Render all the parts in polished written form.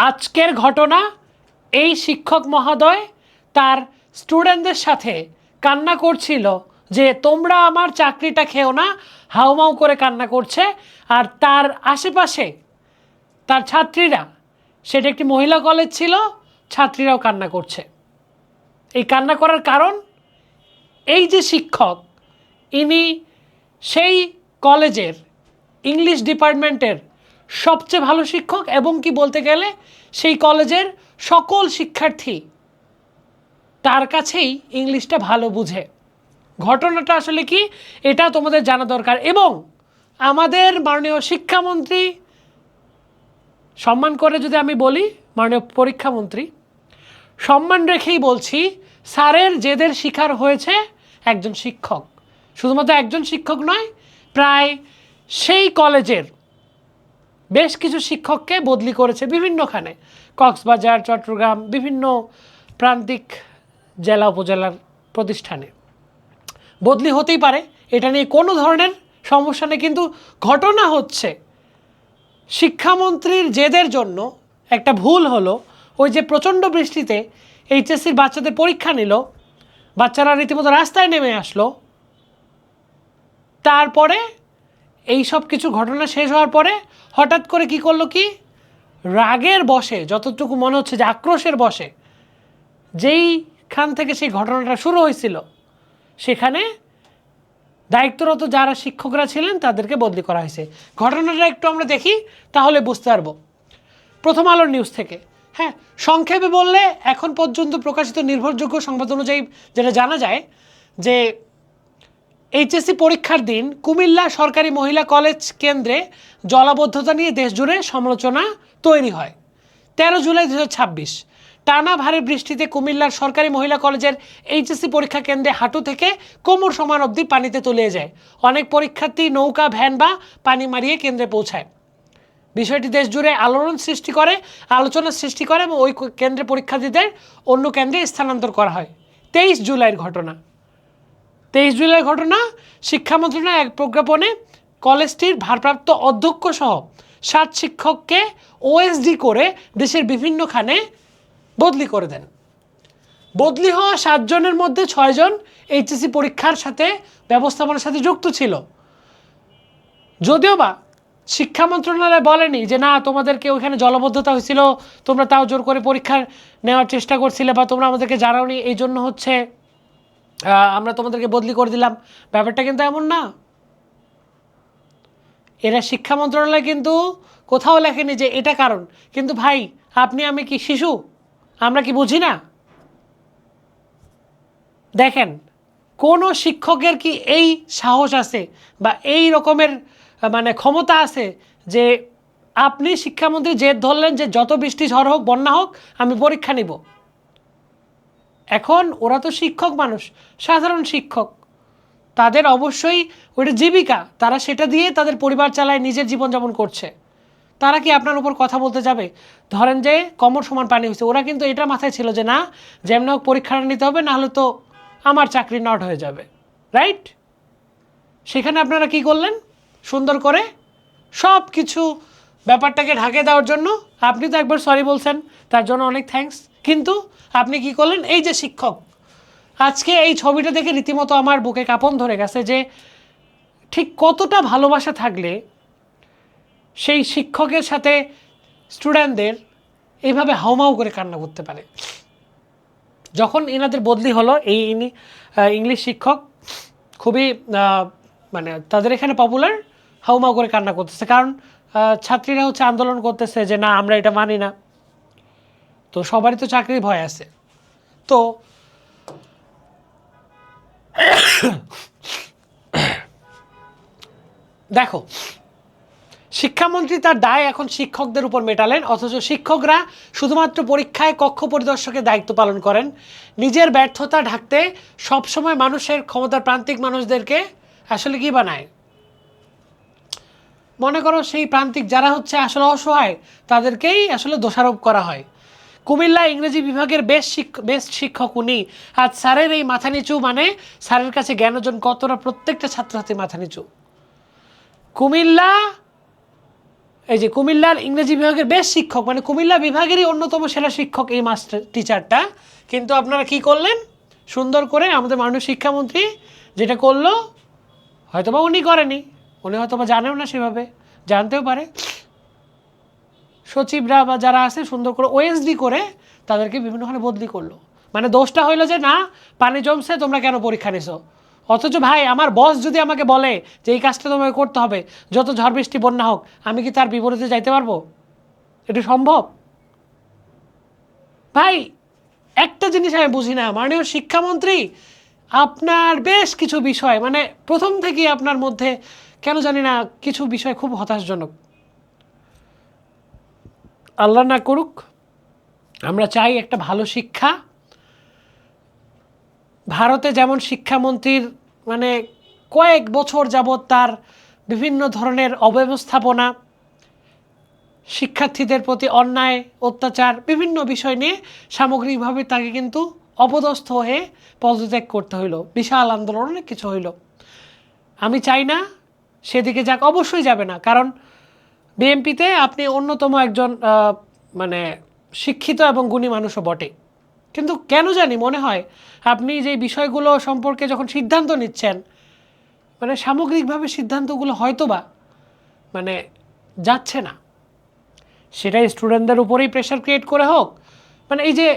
আজকের ঘটনা, এই শিক্ষক মহোদয় তার স্টুডেন্টদের সাথে কান্না করছিল যে তোমরা আমার চাকরিটা খেও না, হাউমাউ করে কান্না করছে। আর তার আশেপাশে তার ছাত্রীরা, সেটা একটি মহিলা কলেজ ছিল, ছাত্রীরাও কান্না করছে। এই কান্না করার কারণ, এই যে শিক্ষক, ইনি সেই কলেজের ইংলিশ ডিপার্টমেন্টের সবচেয়ে ভালো শিক্ষক, এবং কি বলতে গেলে সেই কলেজের সকল শিক্ষার্থী তার কাছেই ইংলিশটা ভালো বুঝে। ঘটনাটা আসলে কি, এটা তোমাদের জানা দরকার। এবং আমাদের মাননীয় শিক্ষামন্ত্রী, সম্মান করে যদি আমি বলি মাননীয় পরীক্ষামন্ত্রী, সম্মান রেখেই বলছি, স্যারের জেদের শিকার হয়েছে একজন শিক্ষক। শুধুমাত্র একজন শিক্ষক নয়, প্রায় সেই কলেজের বেশ কিছু শিক্ষককে বদলি করেছে বিভিন্নখানে, কক্সবাজার, চট্টগ্রাম, বিভিন্ন প্রান্তিক জেলা উপজেলার প্রতিষ্ঠানে বদলি হতেই পারে, এটা নিয়ে কোনো ধরনের সমস্যা নেই। কিন্তু ঘটনা হচ্ছে, শিক্ষামন্ত্রীর জেদের জন্য একটা ভুল হলো। ওই যে প্রচণ্ড বৃষ্টিতে এইচএসসির বাচ্চাদের পরীক্ষা নিল, বাচ্চারা রীতিমতো রাস্তায় নেমে আসলো। তারপরে এই সব কিছু ঘটনা শেষ হওয়ার পরে হঠাৎ করে কি করলো, কি রাগের বশে, যতটুকু মনে হচ্ছে যে আক্রোশের বশে, যেইখান থেকে সেই ঘটনাটা শুরু হয়েছিল সেখানে দায়িত্বরত যারা শিক্ষকরা ছিলেন তাদেরকে বদলি করা হয়েছে। ঘটনাটা একটু আমরা দেখি, তাহলে বুঝতে পারবো। প্রথম আলোর নিউজ থেকে। হ্যাঁ, সংক্ষেপে বললে এখন পর্যন্ত প্রকাশিত নির্ভরযোগ্য সংবাদ অনুযায়ী যেটা জানা যায় যে এইচএসসি পরীক্ষার দিন কুমিল্লা সরকারি মহিলা কলেজ কেন্দ্রে জলাবদ্ধতা নিয়ে দেশজুড়ে সমালোচনা তৈরি হয়। 13 জুলাই 2026 টানা ভারী বৃষ্টিতে কুমিল্লার সরকারি মহিলা কলেজের এইচএসসি পরীক্ষা কেন্দ্রে হাঁটু থেকে কোমর সমান অবধি পানিতে তলিয়ে যায়। অনেক পরীক্ষার্থী নৌকা, ভ্যান বা পানি মারিয়ে কেন্দ্রে পৌঁছায়। বিষয়টি দেশজুড়ে আলোচনার সৃষ্টি করে এবং ওই কেন্দ্রে পরীক্ষার্থীদের অন্য কেন্দ্রে স্থানান্তর করা হয়। 23 জুলাইয়ের ঘটনা। 23 জুলাই ঘটনা, শিক্ষা মন্ত্রণালয় এক প্রজ্ঞাপনে কলেজটির ভারপ্রাপ্ত অধ্যক্ষ সহ 7 শিক্ষককে ওএসডি করে দেশের বিভিন্নখানে বদলি করে দেন। বদলি হওয়া 7 জনের মধ্যে 6 জন এইচএসসি পরীক্ষার সাথে ব্যবস্থাপনার সাথে যুক্ত ছিল। যদিও বা শিক্ষা মন্ত্রণালয় বলেনি যে না, তোমাদেরকে ওইখানে জলাবদ্ধতা হয়েছিল, তোমরা তাও জোর করে পরীক্ষা নেওয়ার চেষ্টা করছিলে, বা তোমরা আমাদেরকে জানাওনি, এই জন্য হচ্ছে আমরা তোমাদেরকে বদলি করে দিলাম। ব্যাপারটা কিন্তু এমন না। এরা শিক্ষা মন্ত্রণালয় কিন্তু কোথাও লেখেনি যে এটা কারণ। কিন্তু ভাই, আপনি আমি কি শিশু? আমরা কি বুঝি না? দেখেন, কোনো শিক্ষকের কি এই সাহস আছে বা এই রকমের মানে ক্ষমতা আছে যে আপনি শিক্ষামন্ত্রী জেদ ধরলেন যে যত বৃষ্টি ঝড় হোক, বন্যা হোক, আমি পরীক্ষা নিব? এখন ওরা তো শিক্ষক মানুষ, সাধারণ শিক্ষক, তাদের অবশ্যই ওইটা জীবিকা, তারা সেটা দিয়ে তাদের পরিবার চালায়, নিজের জীবনযাপন করছে। তারা কি আপনার উপর কথা বলতে যাবে? ধরেন যে কোমর সমান পানি হয়েছে, ওরা কিন্তু এটা মাথায় ছিল যে না, যেমন হোক পরীক্ষাটা নিতে হবে, নাহলে তো আমার চাকরি নট হয়ে যাবে, রাইট? সেখানে আপনারা কি করলেন? সুন্দর করে সব কিছু ব্যাপারটাকে ঢাকে দেওয়ার জন্য আপনি তো একবার সরি বলছেন, তার জন্য অনেক থ্যাঙ্কস। কিন্তু আপনি কি করলেন? এই যে শিক্ষক, আজকে এই ছবিটা দেখে রীতিমতো আমার বুকে কাঁপন ধরে গেছে যে ঠিক কতটা ভালোবাসা থাকলে সেই শিক্ষকের সাথে স্টুডেন্টদের এইভাবে হাউমাউ করে কান্না করতে পারে। যখন এনাদের বদলি হলো, ইনি ইংলিশ শিক্ষক, খুবই মানে তাদের এখানে পপুলার, হাউমাউ করে কান্না করতেছে, কারণ ছাত্রীরা হচ্ছে আন্দোলন করতেছে যে না, আমরা এটা মানি না। তো সবারই তো চাকরির ভয় আছে। তো দেখো, শিক্ষামন্ত্রী তার দায় এখন শিক্ষকদের উপর মেটালেন, অথচ শিক্ষকরা শুধুমাত্র পরীক্ষায় কক্ষ পরিদর্শকের দায়িত্ব পালন করেন। নিজের ব্যর্থতা ঢাকতে সবসময় মানুষের ক্ষমতার প্রান্তিক মানুষদেরকে আসলে কি বানায়? মনে করো সেই প্রান্তিক যারা হচ্ছে আসলে অসহায়, তাদেরকেই আসলে দোষারোপ করা হয়। কুমিল্লা ইংরেজি বিভাগের বেস্ট শিক্ষক উনি। আজ স্যারের এই মাথা নিচু মানে স্যারের কাছে জ্ঞান অর্জন কতটা প্রত্যেকটা ছাত্রছাত্রী মাথা নিচু। কুমিল্লা এই যে কুমিল্লার ইংরেজি বিভাগের বেশ শিক্ষক, মানে কুমিল্লা বিভাগেরই অন্যতম সেরা শিক্ষক এই মাস্টার টিচারটা, কিন্তু আপনারা কি করলেন, সুন্দর করে আমাদের মাননীয় শিক্ষামন্ত্রী যেটা করলো, হয়তোবা উনি করেনি, উনি হয়তোবা জানেও না, সেভাবে জানতেও পারে, সচিবরা বা যারা আছে সুন্দর করে ওএসডি করে তাদেরকে বিভিন্নভাবে বদলি করলো। মানে দোষটা হইলো যে না, পানি জমছে, তোমরা কেন পরীক্ষা নিছো। অথচ ভাই আমার বস যদি আমাকে বলে যে এই কাজটা তোমাকে করতে হবে, যত ঝড় বৃষ্টি বন্যা হোক, আমি কি তার বিপরীতে যাইতে পারবো? এটা সম্ভব? ভাই একটা জিনিস আমি বুঝি না, মাননীয় শিক্ষামন্ত্রী আপনার বেশ কিছু বিষয়, মানে প্রথম থেকেই আপনার মধ্যে কেন জানি না কিছু বিষয় খুব হতাশজনক। আল্লাহ না করুক, আমরা চাই একটা ভালো শিক্ষা। ভারতে যেমন শিক্ষামন্ত্রীর মানে কয়েক বছর যাবৎ তার বিভিন্ন ধরনের অব্যবস্থাপনা, শিক্ষার্থীদের প্রতি অন্যায় অত্যাচার, বিভিন্ন বিষয় নিয়ে সামগ্রিকভাবে তাকে কিন্তু অপদস্থ হয়ে পদত্যাগ করতে হইলো, বিশাল আন্দোলন অনেক কিছু হইল। আমি চাই না সেদিকে যাক, অবশ্যই যাবে না, কারণ বিএনপিতে আপনি অন্যতম একজন মানে শিক্ষিত এবং গুণী মানুষও বটে, কিন্তু কেন জানি মনে হয় আপনি যে বিষয়গুলো সম্পর্কে যখন সিদ্ধান্ত নিচ্ছেন, মানে সামগ্রিকভাবে সিদ্ধান্তগুলো হয়তোবা মানে যাচ্ছে না। সেটাই স্টুডেন্টদের উপরেই প্রেশার ক্রিয়েট করে হোক, মানে এই যে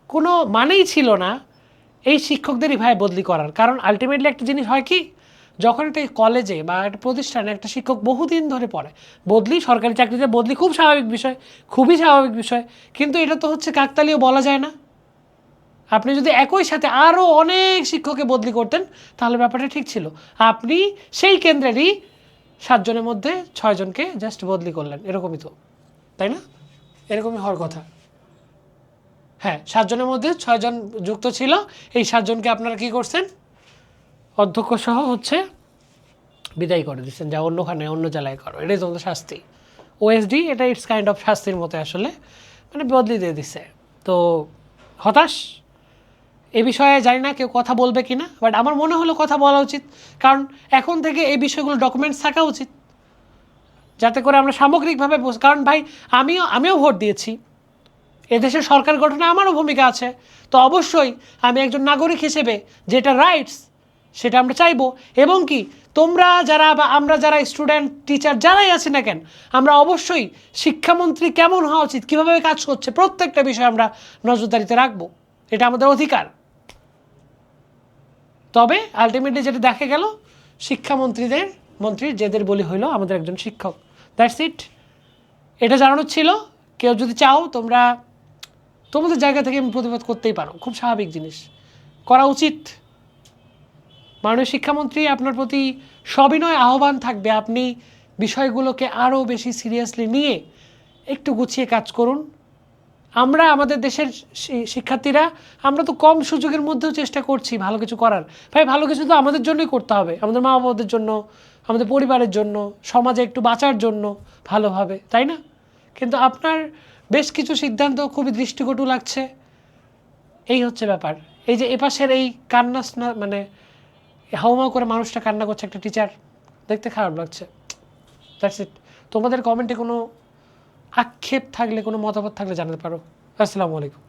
কোনো মানেই ছিল না এই শিক্ষকদেরই ভাই বদলি করার। কারণ আলটিমেটলি একটা জিনিস হয় কি, যখন একটা কলেজে বা একটা প্রতিষ্ঠানে একটা শিক্ষক বহুদিন ধরে পড়ে, বদলি সরকারি চাকরিতে বদলি খুব স্বাভাবিক বিষয়, খুবই স্বাভাবিক বিষয়, কিন্তু এটা তো হচ্ছে কাকতালীয় বলা যায় না। আপনি যদি একই সাথে আরও অনেক শিক্ষককে বদলি করতেন তাহলে ব্যাপারটা ঠিক ছিল। আপনি সেই কেন্দ্রেরই 7 জনের মধ্যে 6 জনকে জাস্ট বদলি করলেন, এরকমই তো, তাই না? এরকমই হওয়ার কথা। হ্যাঁ, 7 জনের মধ্যে 6 জন যুক্ত ছিল, এই 7 জনকে আপনারা কী করছেন, অধ্যক্ষ সহ হচ্ছে বিদায় করে দিচ্ছেন, যা অন্যখানে অন্য জেলায় করো, এটাই তোমাদের শাস্তি। ওএসডি এটা ইটস কাইন্ড অফ শাস্তির মতো আসলে, মানে বদলি দিয়ে দিচ্ছে। তো হতাশ এ বিষয়ে জানি না কেউ কথা বলবে কি না, বাট আমার মনে হলো কথা বলা উচিত, কারণ এখন থেকে এই বিষয়গুলো ডকুমেন্টস থাকা উচিত, যাতে করে আমরা সামগ্রিকভাবে কারণ ভাই আমিও ভোট দিয়েছি, এদেশের সরকার গঠনে আমারও ভূমিকা আছে, তো অবশ্যই আমি একজন নাগরিক হিসেবে যেটা রাইটস সেটা আমরা চাইবো। এবং কি তোমরা যারা বা আমরা যারা স্টুডেন্ট টিচার যারাই আছি না কেন, আমরা অবশ্যই শিক্ষামন্ত্রী কেমন হওয়া উচিত, কীভাবে কাজ করছে, প্রত্যেকটা বিষয় আমরা নজরদারিতে রাখবো, এটা আমাদের অধিকার। তবে আলটিমেটলি যেটা দেখা গেল, মন্ত্রীর যেদের বলি হইল আমাদের একজন শিক্ষক, দ্যাটস ইট। এটা জানানোর ছিল। কেউ যদি চাও তোমরা তোমাদের জায়গা থেকে প্রতিবাদ করতেই পারো, খুব স্বাভাবিক জিনিস, করা উচিত। মাননীয় শিক্ষামন্ত্রী আপনার প্রতি সবিনয় আহ্বান থাকবে, আপনি বিষয়গুলোকে আরও বেশি সিরিয়াসলি নিয়ে একটু গুছিয়ে কাজ করুন। আমরা আমাদের দেশের শিক্ষার্থীরা আমরা তো কম সুযোগের মধ্যেও চেষ্টা করছি ভালো কিছু করার। ভাই ভালো কিছু তো আমাদের জন্যই করতে হবে, আমাদের মা বাবাদের জন্য, আমাদের পরিবারের জন্য, সমাজে একটু বাঁচার জন্য ভালোভাবে, তাই না? কিন্তু আপনার বেশ কিছু সিদ্ধান্ত খুবই দৃষ্টিকটু লাগছে, এই হচ্ছে ব্যাপার। এই যে এপাশের এই কান্না, মানে হাউমাউ করে মানুষটা কান্না করছে, একটা টিচার, দেখতে খারাপ লাগছে। That's it. তোমাদের কমেন্টে কোনো আক্ষেপ থাকলে, কোনো মতামত থাকলে জানাতে পারো। আসসালামু আলাইকুম।